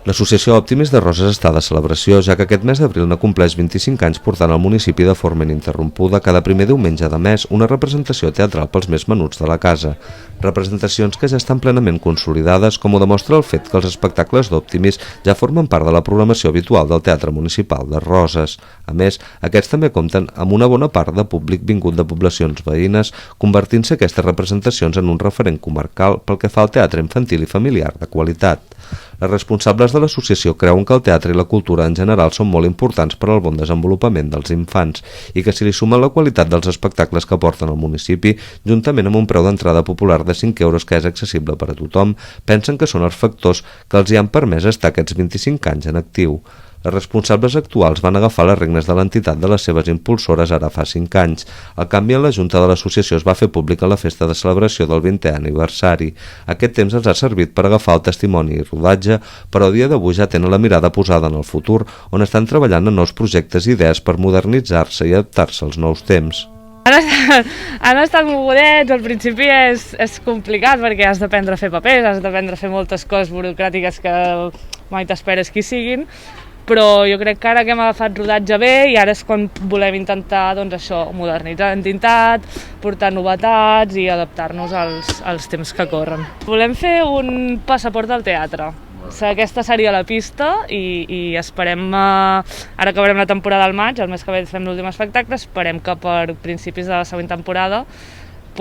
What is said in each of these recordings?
L'associació Optimis de Roses està de celebració, ja que aquest mes d'abril ne compleix 25 anys portant al municipi de forma ininterrompuda cada primer diumenge de mes una representació teatral pels més menuts de la casa. Representacions que ja estan plenament consolidades, com ho demostra el fet que els espectacles d'Optimis ja formen part de la programació habitual del Teatre Municipal de Roses. A més, aquests també compten amb una bona part de públic vingut de poblacions veïnes, convertint-se aquestes representacions en un referent comarcal pel que fa al teatre infantil i familiar de qualitat. Les responsables de l'associació creuen que el teatre i la cultura en general són molt importants per al bon desenvolupament dels infants i que si li sumen la qualitat dels espectacles que porten al municipi, juntament amb un preu d'entrada popular de 5 euros que és accessible per a tothom, pensen que són els factors que els hi han permès estar aquests 25 anys en actiu. Les responsables actuals van agafar les regnes de l'entitat de les seves impulsores ara fa 5 anys. El canvi en la junta de l'associació es va fer públic a la festa de celebració del 20è aniversari. Aquest temps els ha servit per agafar el testimoni i rodatge, però a dia d'avui ja tenen la mirada posada en el futur, on estan treballant en nous projectes i idees per modernitzar-se i adaptar-se als nous temps. Han estat mogudets, al principi és complicat perquè has d'aprendre a fer papers, has d'aprendre a fer moltes coses burocràtiques que mai t'esperes que hi siguin, però jo crec que ara que hem agafat rodatge bé i ara és quan volem intentar modernitzar l'entitat, portar novetats i adaptar-nos als temps que corren. Volem fer un passaport del teatre. Aquesta seria la pista i esperem, ara acabarem la temporada al maig, el mes que ve fem l'últim espectacle, esperem que per principis de la següent temporada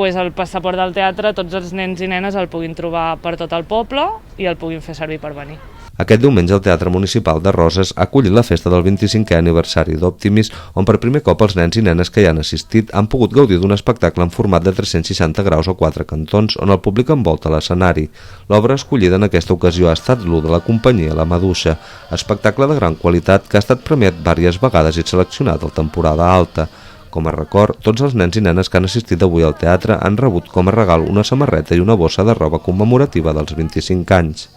el passaport del teatre tots els nens i nenes el puguin trobar per tot el poble i el puguin fer servir per venir. Aquest diumenge el Teatre Municipal de Roses ha acollit la festa del 25è aniversari d'Optimis, on per primer cop els nens i nenes que hi han assistit han pogut gaudir d'un espectacle en format de 360 graus o 4 cantons, on el públic envolta l'escenari. L'obra escollida en aquesta ocasió ha estat l'U de la companyia La Maduixa, espectacle de gran qualitat que ha estat premiat diverses vegades i seleccionat al temporada alta. Com a record, tots els nens i nenes que han assistit avui al teatre han rebut com a regal una samarreta i una bossa de roba commemorativa dels 25 anys.